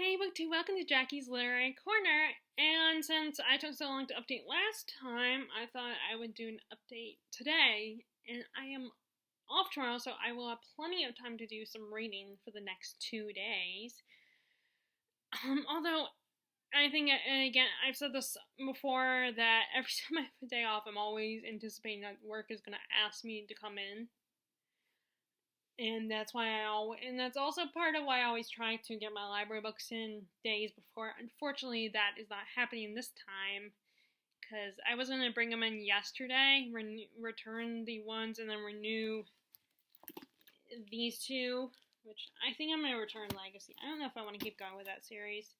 Hey, BookTube, welcome to Jackie's Literary Corner. And since I took so long to update last time, I thought I would do an update today. And I am off tomorrow, so I will have plenty of time to do some reading for the next 2 days. Although, I think, and again, I've said this before, that every time I have a day off, I'm always anticipating that work is going to ask me to come in. And that's also part of why I always try to get my library books in days before. Unfortunately, that is not happening this time, because I was going to bring them in yesterday, return the ones, and then renew these two, which I think I'm going to return Legacy. I don't know if I want to keep going with that series.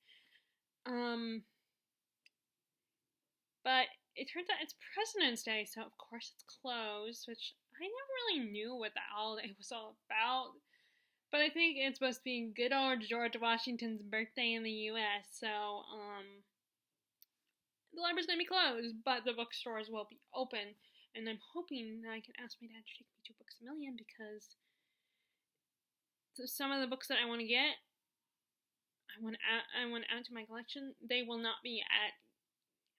But it turns out it's President's Day, so of course it's closed, which I never really knew what that holiday was all about. But I think it's supposed to be good old George Washington's birthday in the U.S., so, the library's gonna be closed, but the bookstores will be open, and I'm hoping that I can ask my dad to take me to Books A Million, because some of the books that I want to get, I want to add to my collection, they will not be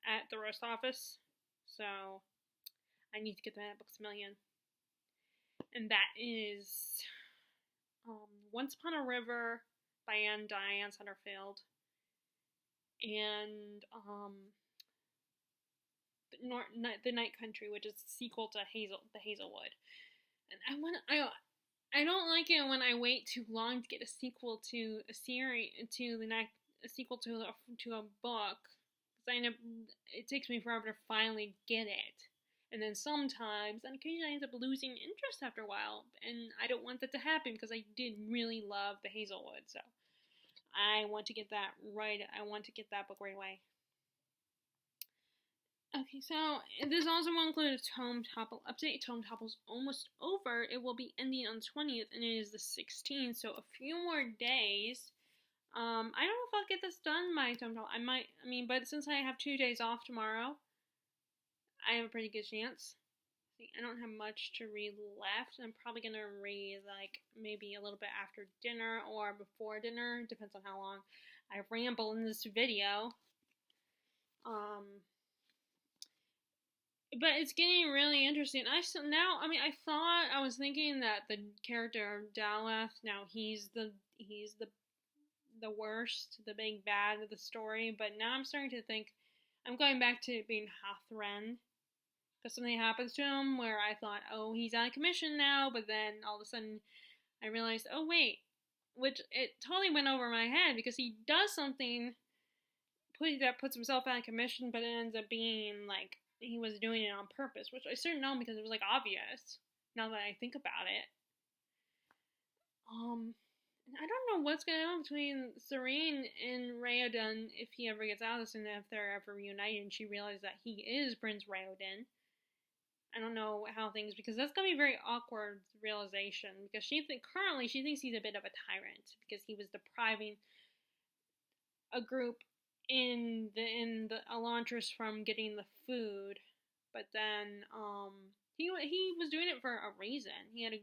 at the roast office, so I need to get that at Books A Million. And that is Once Upon a River by Diane Sutterfield, and The Night Country, which is a sequel to The Hazelwood. And I don't like it when I wait too long to get a sequel to a series, a sequel to a book, because it takes me forever to finally get it. And then sometimes, and occasionally, I end up losing interest after a while, and I don't want that to happen, because I did really love The Hazelwood, so I want to get that right. I want to get that book right away. Okay, so this also will include a Tome Topple update. Tome Topple's almost over. It will be ending on 20th, and it is the 16th, so a few more days. I don't know if I'll get this done by Tome Topple. But since I have 2 days off tomorrow, I have a pretty good chance. See, I don't have much to read left. I'm probably going to read, maybe a little bit after dinner or before dinner. Depends on how long I ramble in this video. But it's getting really interesting. I was thinking that the character Daleth, now he's the worst, the big bad of the story, but now I'm starting to think I'm going back to being Hawthorne, because something happens to him where I thought, oh, he's out of commission now, but then all of a sudden I realized, oh wait, which it totally went over my head, because he does something that puts himself out of commission, but it ends up being like he was doing it on purpose, which I certainly know, because it was obvious now that I think about it. I don't know what's going on between Serene and Raoden, if he ever gets out of this, and if they're ever reunited and she realizes that he is Prince Raoden. I don't know how things, because that's going to be a very awkward realization, because currently she thinks he's a bit of a tyrant, because he was depriving a group in the Elantris from getting the food, but then he was doing it for a reason. He had a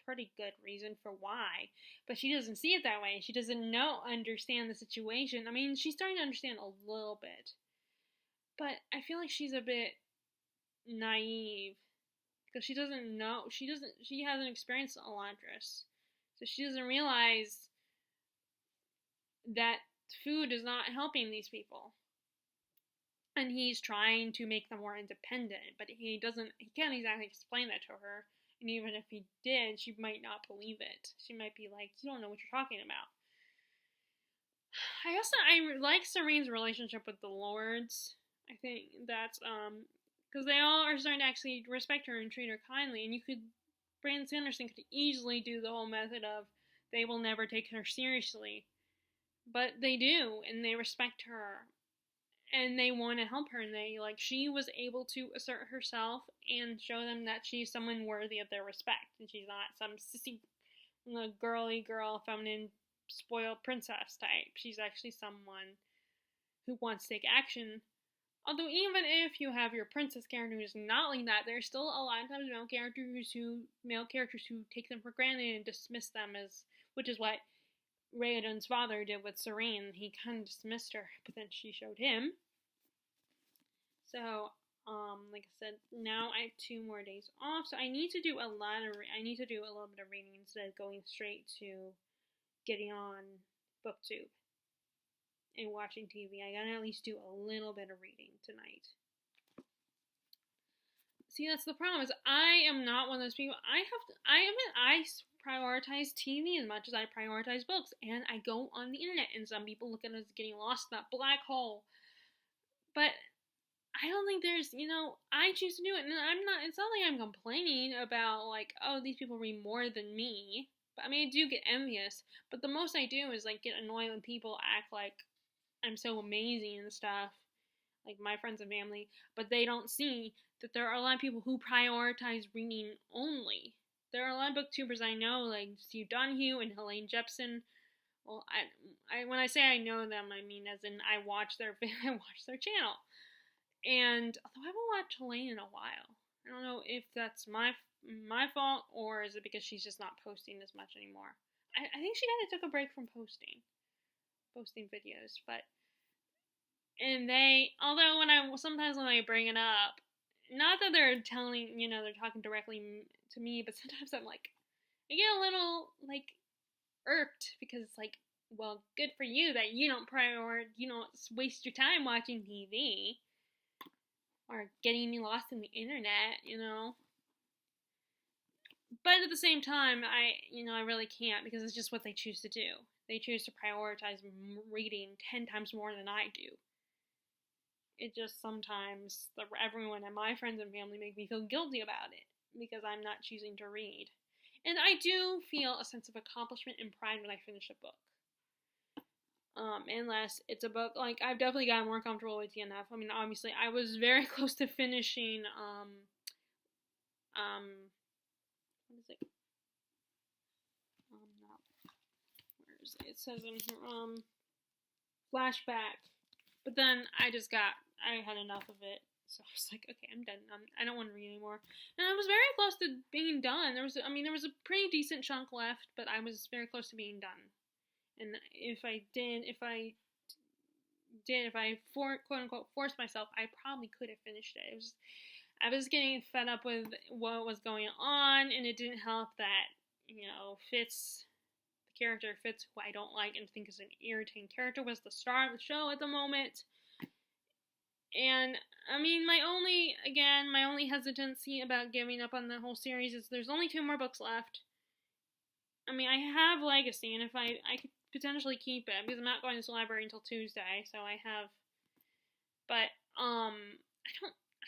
pretty good reason for why, but she doesn't see it that way. She doesn't understand the situation. I mean, she's starting to understand a little bit, but I feel like she's a bit naive, because she hasn't experienced Elantris, so she doesn't realize that food is not helping these people, and he's trying to make them more independent, but he can't exactly explain that to her. And even if he did, she might not believe it. She might be like, you don't know what you're talking about. I like Serene's relationship with the Lords. I think that's, because they all are starting to actually respect her and treat her kindly. And Brandon Sanderson could easily do the whole method of, they will never take her seriously. But they do, and they respect her. And they want to help her, and she was able to assert herself and show them that she's someone worthy of their respect, and she's not some sissy, girly girl, feminine, spoiled princess type. She's actually someone who wants to take action. Although even if you have your princess character who's not like that, there's still a lot of times male characters who take them for granted and dismiss them which is what Raoden's father did with Serene. He kind of dismissed her, but then she showed him. So, like I said, now I have 2 more days off, so I need to do a little bit of reading instead of going straight to getting on BookTube and watching TV. I gotta at least do a little bit of reading tonight. See, that's the problem. Is I am not one of those people. I prioritize TV as much as I prioritize books, and I go on the internet, and some people look at it as getting lost in that black hole. But I don't think there's, I choose to do it, and it's not like I'm complaining about, like, oh, these people read more than me. But, I mean, I do get envious, but the most I do is, like, get annoyed when people act like I'm so amazing and stuff, like my friends and family, but they don't see that there are a lot of people who prioritize reading only. There are a lot of booktubers I know, like Steve Donahue and Helene Jepsen. Well, I when I say I know them, I mean as in I watch their channel. And although I haven't watched Helene in a while, I don't know if that's my fault or is it because she's just not posting as much anymore. I think she kind of took a break from posting videos, but sometimes when I bring it up, not that they're telling, they're talking directly to me, but sometimes I'm like, I get a little, like, irked, because it's like, well, good for you that you don't waste your time watching TV, or getting lost in the internet, But at the same time, I really can't, because it's just what they choose to do. They choose to prioritize reading 10 times more than I do. It just sometimes, everyone and my friends and family make me feel guilty about it, because I'm not choosing to read. And I do feel a sense of accomplishment and pride when I finish a book. Unless it's a book, like, I've definitely gotten more comfortable with DNF. I mean, obviously, I was very close to finishing, what is it? Where is it? It says in here, Flashback. But then I had enough of it. So I was like, okay, I'm done. I don't want to read anymore. And I was very close to being done. There was a pretty decent chunk left, but I was very close to being done. And if I quote unquote forced myself, I probably could have finished it. I was getting fed up with what was going on, and it didn't help that, Fitz, the character Fitz, who I don't like and think is an irritating character, was the star of the show at the moment. And, I mean, my only hesitancy about giving up on the whole series is there's only 2 more books left. I mean, I have Legacy, and if I could potentially keep it, because I'm not going to the library until Tuesday, so I have, but, I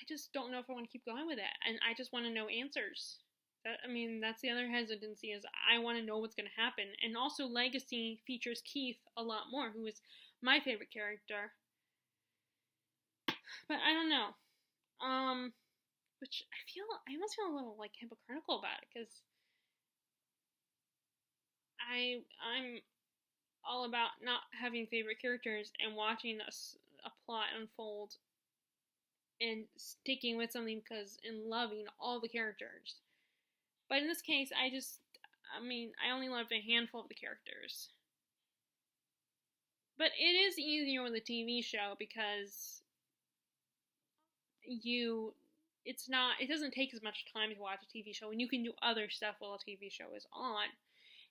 just don't know if I want to keep going with it, and I just want to know answers. That's the other hesitancy, is I want to know what's going to happen, and also Legacy features Keith a lot more, who is my favorite character, but I don't know, which I almost feel a little, like, hypocritical about it, because I'm all about not having favorite characters and watching a plot unfold and sticking with something and loving all the characters. But in this case, I only loved a handful of the characters. But it is easier with a TV show because it doesn't take as much time to watch a TV show, and you can do other stuff while a TV show is on.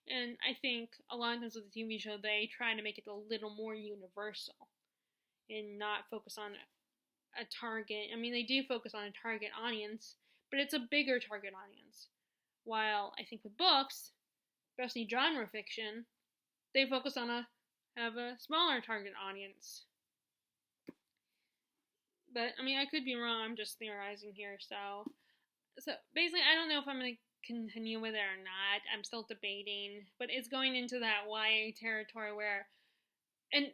And I think a lot of times with a TV show, they try to make it a little more universal and not focus on a target. I mean, they do focus on a target audience, but it's a bigger target audience. While I think with books, especially genre fiction, they focus on have a smaller target audience. But, I could be wrong. I'm just theorizing here. So basically, I don't know if I'm going to continue with it or not. I'm still debating, but it's going into that YA territory where, and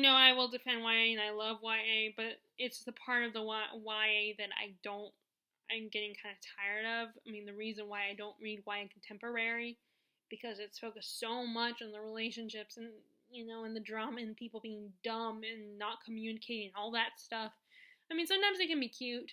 I will defend YA and I love YA, but it's the part of the YA that I'm getting kind of tired of. The reason why I don't read YA contemporary, because it's focused so much on the relationships and, and the drama and people being dumb and not communicating, all that stuff. Sometimes they can be cute,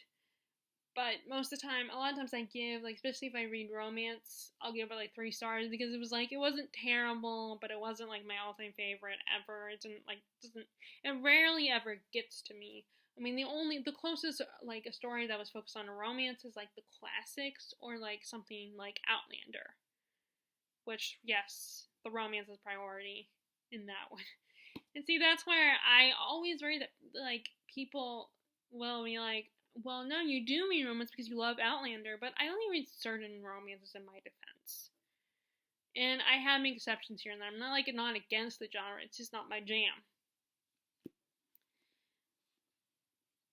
But most of the time, a lot of times I give, like, especially if I read romance, I'll give it like 3 stars because it was like, it wasn't terrible, but it wasn't like my all-time favorite ever. It didn't like, doesn't, it rarely ever gets to me. I mean, the closest, like, a story that was focused on a romance is like the classics or like something like Outlander, which, yes, the romance is priority in that one. And see, that's where I always worry that, like, people will be like, well, no, you do read romance because you love Outlander, but I only read certain romances in my defense. And I have made exceptions here and there. I'm not, like, not against the genre, it's just not my jam.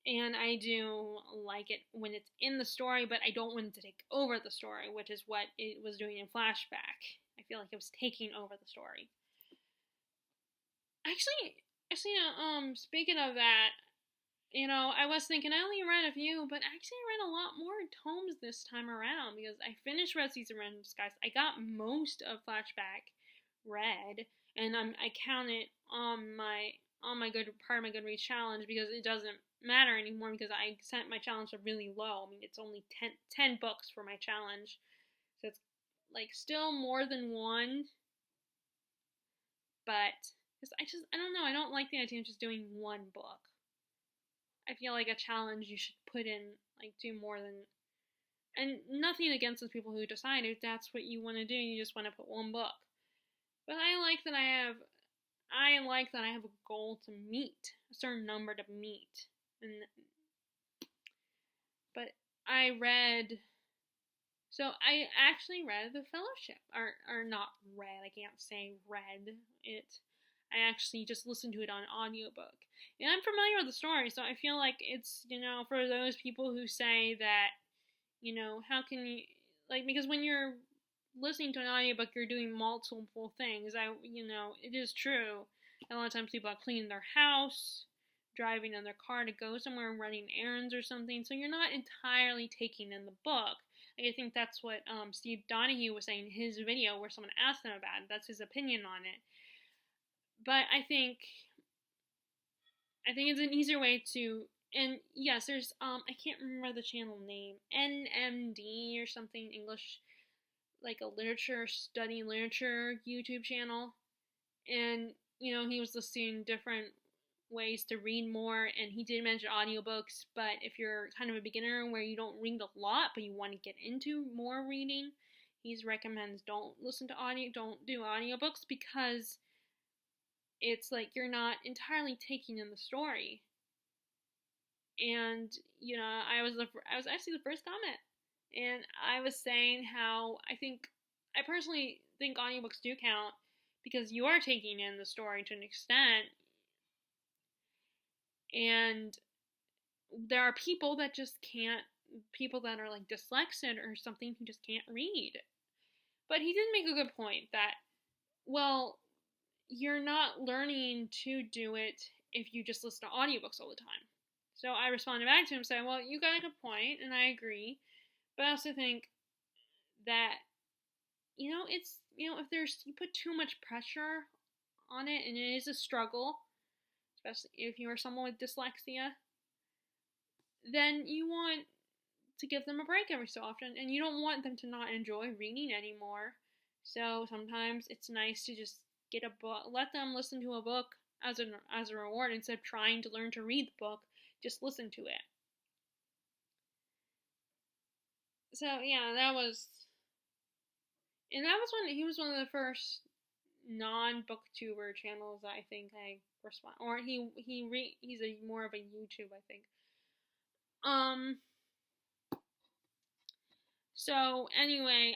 And I do like it when it's in the story, but I don't want it to take over the story, which is what it was doing in Flashback. I feel like it was taking over the story. Actually, speaking of that, I was thinking I only read a few, but actually I read a lot more tomes this time around because I finished Red Season Random Skies. I got most of Flashback read, and I count it on my good part of my Goodreads challenge because it doesn't matter anymore because I set my challenge to really low. I mean, it's only 10 books for my challenge, so it's like still more than one, but I don't know. I don't like the idea of just doing one book. I feel like a challenge you should put in, like, do more than, and nothing against those people who decide if that's what you want to do, you just want to put one book. But I like that I have a goal to meet, a certain number to meet. But I actually read The Fellowship, or not read, I can't say read it. I actually just listened to it on audiobook. And I'm familiar with the story, so I feel like it's, for those people who say that, how can you, like, because when you're listening to an audiobook, you're doing multiple things. It is true. A lot of times people are cleaning their house, driving in their car to go somewhere, and running errands or something, so you're not entirely taking in the book. I think that's what Steve Donahue was saying in his video where someone asked him about it. That's his opinion on it. But I think it's an easier way to, and yes, there's I can't remember the channel name, NMD or something, English, like a studying literature YouTube channel, and he was listing different ways to read more, and he did mention audiobooks. But if you're kind of a beginner where you don't read a lot but you want to get into more reading, he recommends don't do audiobooks because it's like you're not entirely taking in the story. And I was actually the first comment, and I was saying how I personally think audiobooks do count because you are taking in the story to an extent, and there are people that just can't, people that are like dyslexic or something who just can't read. But he did make a good point that, well, you're not learning to do it if you just listen to audiobooks all the time. So I responded back to him saying, well, you got a good point, and I agree. But I also think that, it's, if you put too much pressure on it, and it is a struggle, especially if you are someone with dyslexia, then you want to give them a break every so often, and you don't want them to not enjoy reading anymore. So sometimes it's nice to just get a book, let them listen to a book as a reward instead of trying to learn to read the book. Just listen to it. So yeah, he was one of the first non-booktuber channels that I think I respond, or he's more of a YouTube, I think. So anyway,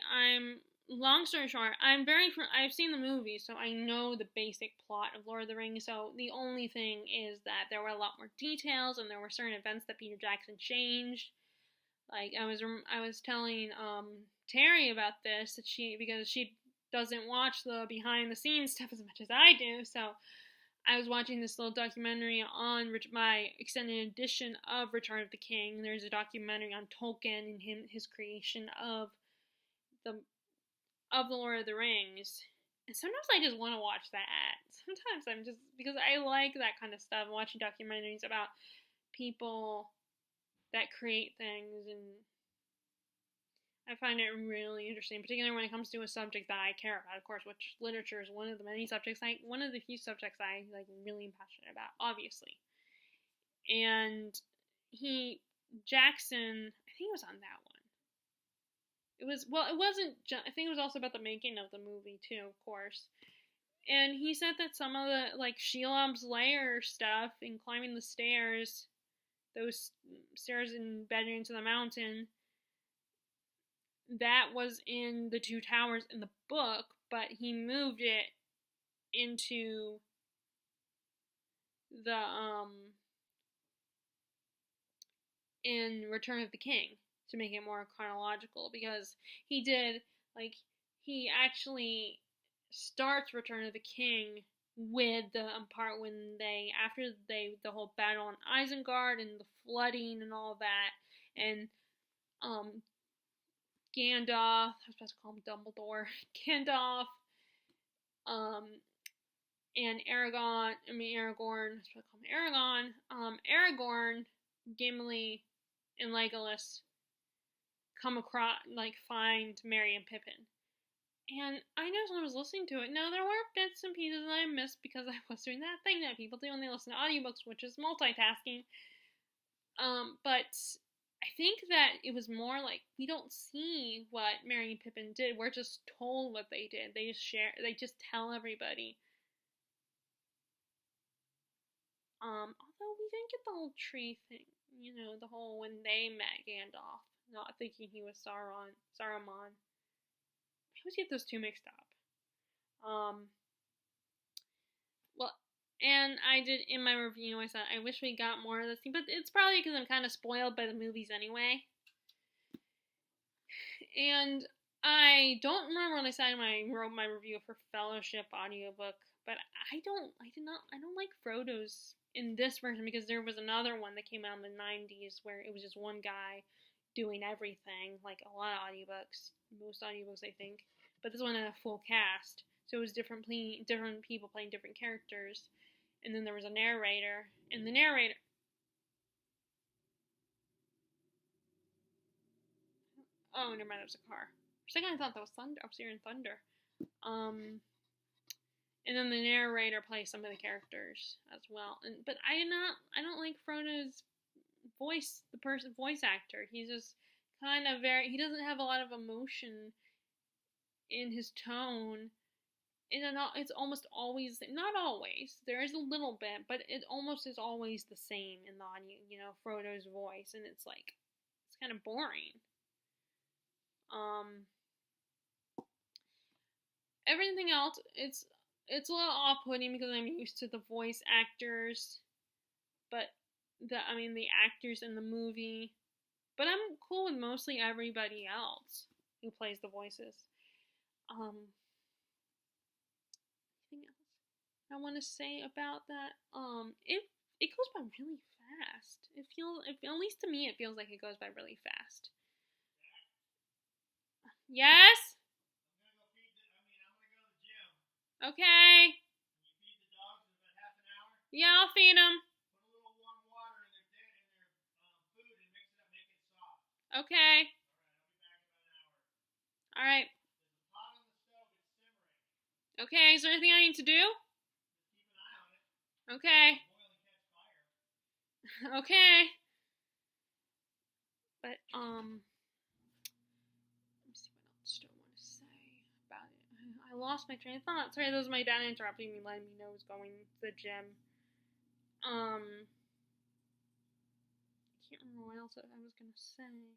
long story short, I've seen the movie, so I know the basic plot of Lord of the Rings. So the only thing is that there were a lot more details, and there were certain events that Peter Jackson changed. Like I was telling Terry about this, because she doesn't watch the behind the scenes stuff as much as I do, so I was watching this little documentary on my extended edition of Return of the King. There's a documentary on Tolkien and his creation of the Lord of the Rings. And sometimes I just want to watch that. Sometimes because I like that kind of stuff, watching documentaries about people that create things, and I find it really interesting, particularly when it comes to a subject that I care about, of course, which literature is one of the many subjects, one of the few subjects I really passionate about, obviously. And Jackson, I think it was on that one. It wasn't, I think it was also about the making of the movie too, of course. And he said that some of the, Shelob's lair stuff and climbing the stairs, those stairs embedded into the mountain, that was in the Two Towers in the book, but he moved it into the, in Return of the King to make it more chronological, because he actually starts Return of the King with the part when after the whole battle on Isengard and the flooding and all that, and Gandalf, I was supposed to call him Dumbledore, Gandalf, and Aragorn, I was supposed to call him Aragorn, Aragorn, Gimli, and Legolas come across, find Merry and Pippin. And I noticed when I was listening to it, now there were bits and pieces that I missed because I was doing that thing that people do when they listen to audiobooks, which is multitasking. But I think that it was more we don't see what Merry and Pippin did. We're just told what they did. They just tell everybody. Although we didn't get the whole tree thing, the whole when they met Gandalf, not thinking he was Saruman. I always get those two mixed up. Well, and I did in my review, I said I wish we got more of this thing, but it's probably because I'm kind of spoiled by the movies anyway. And I don't remember when I said when I wrote my review for Fellowship audiobook, but I don't like Frodo's in this version, because there was another one that came out in the 90s where it was just one guy doing everything, like a lot of audiobooks, most audiobooks I think, but this one had a full cast, so it was different people playing different characters, and then there was a narrator, and the narrator, oh, never mind, there was a car. For a second I thought that was thunder. I was hearing thunder. And then the narrator plays some of the characters as well. But I don't like Frodo's voice, voice actor. He's just kind of he doesn't have a lot of emotion in his tone. And it's almost always, not always, there is a little bit, but it almost is always the same in the audio, Frodo's voice, and it's kind of boring. Everything else, it's a little off-putting because I'm used to the voice actors, but the actors in the movie, but I'm cool with mostly everybody else who plays the voices. Anything else I want to say about that? It goes by really fast. At least to me, it feels like it goes by really fast. Yes? Okay. Can you feed the dogs in about half an hour? Yeah, I'll feed them. Put a little warm water in their food and mix it up, make it soft. Okay. All right, I'll be back in about an hour. All right. There's a pot on the stove, it's simmering. Okay, is there anything I need to do? Just keep an eye on it. Okay. Boil and catch fire. Okay. But, I lost my train of thought. Sorry, that was my dad interrupting me, letting me know I was going to the gym. I can't remember what else I was going to say.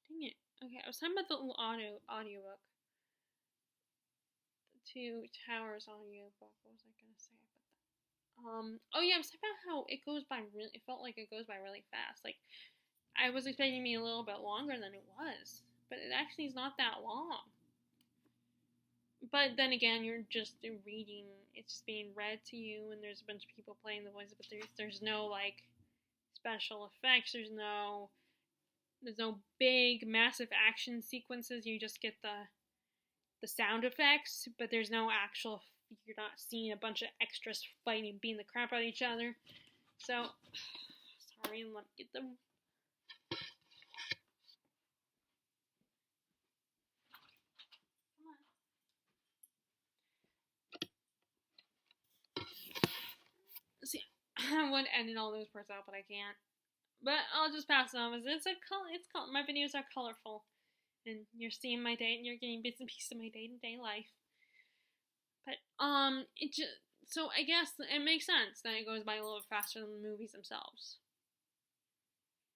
Dang it. Okay, I was talking about the audiobook. The Two Towers audiobook. What was I going to say about that? Oh yeah, I was talking about how it felt like it goes by really fast. I was expecting me a little bit longer than it was, but it actually is not that long. But then again, you're just reading, it's just being read to you, and there's a bunch of people playing the voices, but there's no special effects, there's no big massive action sequences. You just get the sound effects, but there's no actual you're not seeing a bunch of extras fighting, beating the crap out of each other. So, sorry, let me get the. See, I would edit all those parts out, but I can't. But I'll just pass it on. My videos are colorful, and you're seeing my day, and you're getting bits and pieces of my day-to-day life. But so I guess it makes sense that it goes by a little bit faster than the movies themselves.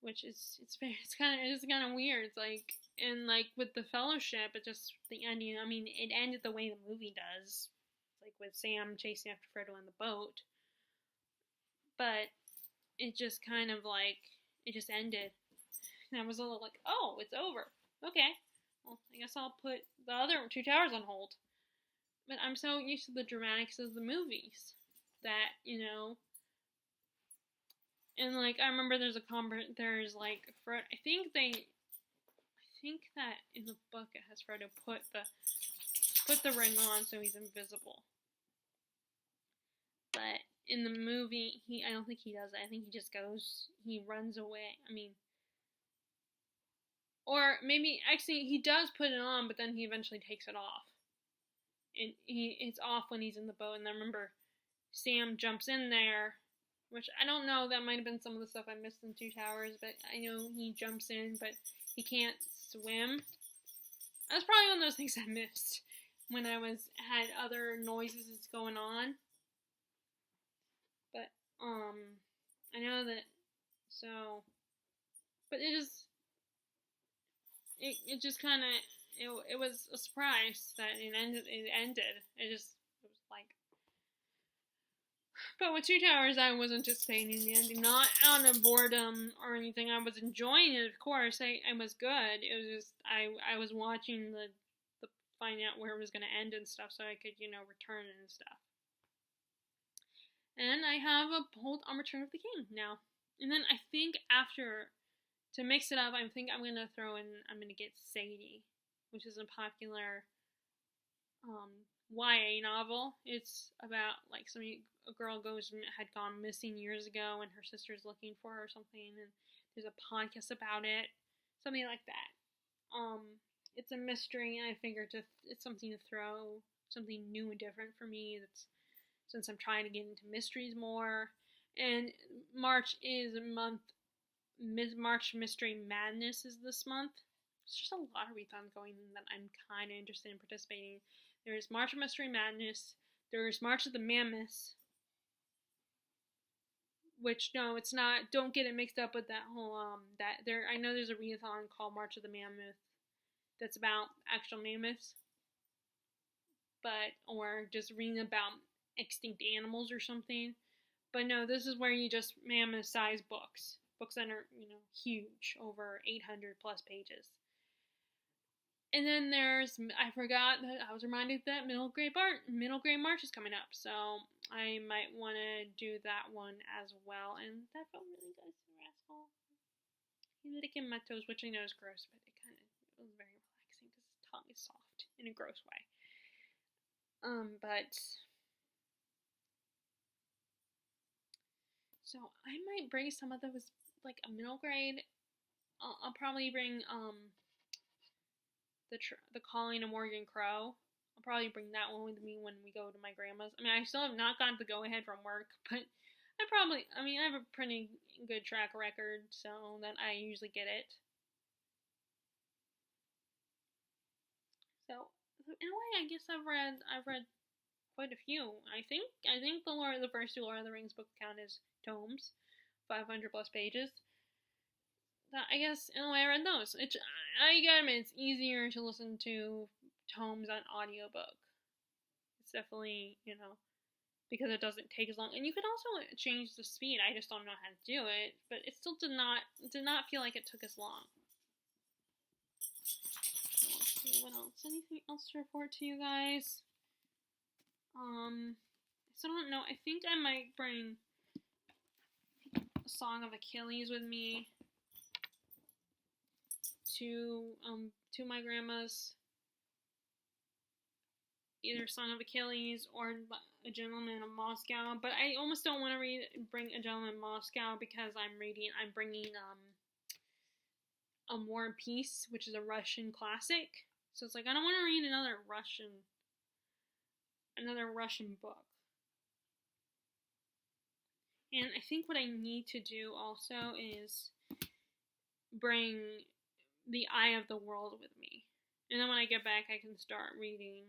Which is it's kind of weird. It's like, and like with the Fellowship, it just the ending. I mean, it ended the way the movie does, like with Sam chasing after Frodo in the boat. But it just kind of like it just ended, and I was a little like, oh, it's over. Okay, well, I guess I'll put the other Two Towers on hold. But I'm so used to the dramatics of the movies that, and like I remember there's like Frodo. I think that in the book it has Frodo put the ring on so he's invisible. But in the movie, I don't think he does it. I think he runs away. I mean, or maybe actually he does put it on, but then he eventually takes it off. And it's off when he's in the boat. And I remember Sam jumps in there, which I don't know, that might have been some of the stuff I missed in Two Towers, but I know he jumps in, but he can't swim. That's probably one of those things I missed when I had other noises going on. But I know that, so, but it just kind of, it was a surprise that it ended. It was like, but with Two Towers, I was anticipating the ending, not out of boredom or anything. I was enjoying it, of course. I was good. It was just, I was watching the finding out where it was going to end and stuff, so I could, return it and stuff. And I have a hold on Return of the King now. And then I think after, to mix it up, I'm going to get Sadie, which is a popular YA novel. It's about like a girl had gone missing years ago, and her sister's looking for her or something, and there's a podcast about it, something like that. It's a mystery, and I figured it's something to throw, something new and different for me. Since I'm trying to get into mysteries more, and March is a month. March Mystery Madness is this month. There's just a lot of readathons going in that I'm kind of interested in participating. There's March of Mystery Madness. There's March of the Mammoths. Which, no, it's not. Don't get it mixed up with that whole, I know there's a readathon called March of the Mammoth that's about actual mammoths. Or just reading about extinct animals or something. But no, this is where you just mammoth-sized books. Books that are, huge, over 800 plus pages. And then I forgot that I was reminded that Middle Grade March is coming up, so I might want to do that one as well. And that felt really good, rascal. He's licking my toes, which I know is gross, but it was very relaxing because his tongue is soft in a gross way. So I might bring some of those, like a middle grade. I'll probably bring the Calling of Morgan Crow. I'll probably bring that one with me when we go to my grandma's. I mean, I still have not gotten the go ahead from work, but I have a pretty good track record, so that I usually get it. So in a way, I guess I've read quite a few. I think the first two Lord of the Rings book count as tomes, 500 plus pages. I guess in a way I read those. I gotta admit, it's easier to listen to tomes on audiobook. It's definitely, because it doesn't take as long. And you could also change the speed. I just don't know how to do it, but it still did not feel like it took as long. So let's see what else. Anything else to report to you guys? I still don't know. I think I might bring a Song of Achilles with me to my grandma's. either Son of Achilles or A Gentleman of Moscow. But I almost don't want to bring A Gentleman of Moscow because I'm bringing A War and Peace, which is a Russian classic. So it's like I don't want to read another Russian book. And I think what I need to do also is bring The Eye of the World with me. And then when I get back, I can start reading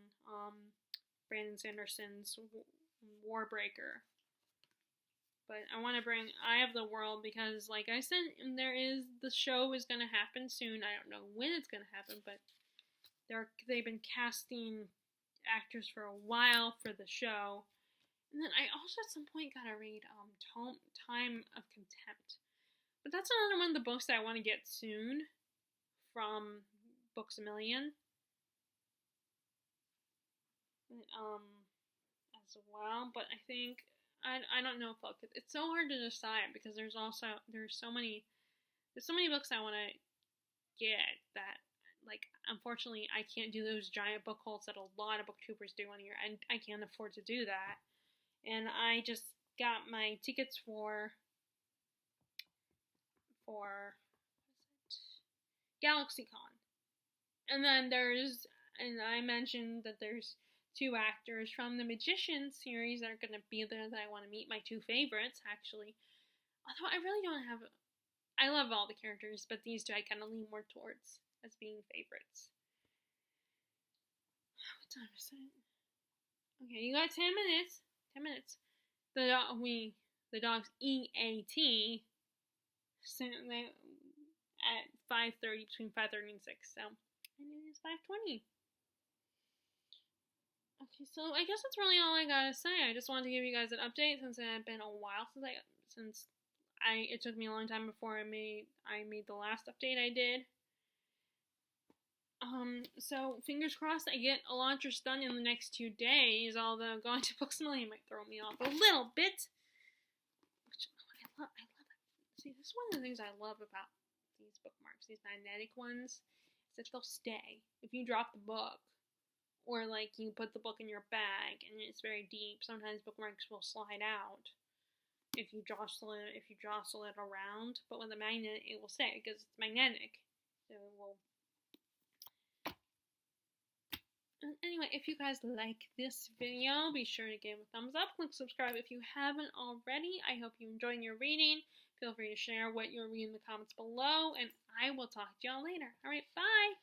Brandon Sanderson's Warbreaker. But I want to bring Eye of the World because, like I said, the show is going to happen soon. I don't know when it's going to happen, but they've been casting actors for a while for the show. And then I also at some point gotta read Time of Contempt. But that's another one of the books that I want to get soon from Books A Million. As well, but I think I don't know if it's so hard to decide because there's so many books I want to get that, like, unfortunately I can't do those giant book hauls that a lot of booktubers do on here, and I can't afford to do that. And I just got my tickets for GalaxyCon. And then I mentioned that there's 2 actors from the Magician series that are going to be there that I want to meet, my 2 favorites, actually. Although I really don't have... I love all the characters, but these 2 I kind of lean more towards as being favorites. What time is it? Okay, you got 10 minutes. 10 minutes. The dogs EAT at 5:30, between 5:30 and 6. So, and it is 5:20. Okay, so I guess that's really all I gotta say. I just wanted to give you guys an update since it had been a while it took me a long time before I made the last update I did. So fingers crossed I get Elantris done in the next 2 days, although going to Books A Million might throw me off a little bit. Which I love it. See, this is one of the things I love about these bookmarks, these magnetic ones, is that they'll stay. If you drop the book, or like you put the book in your bag and it's very deep, sometimes bookmarks will slide out if you jostle it around. But with a magnet, it will stay because it's magnetic. So it will. Anyway, if you guys like this video, be sure to give a thumbs up. Click subscribe if you haven't already. I hope you're enjoying your reading. Feel free to share what you're reading in the comments below, and I will talk to y'all later. Alright, bye!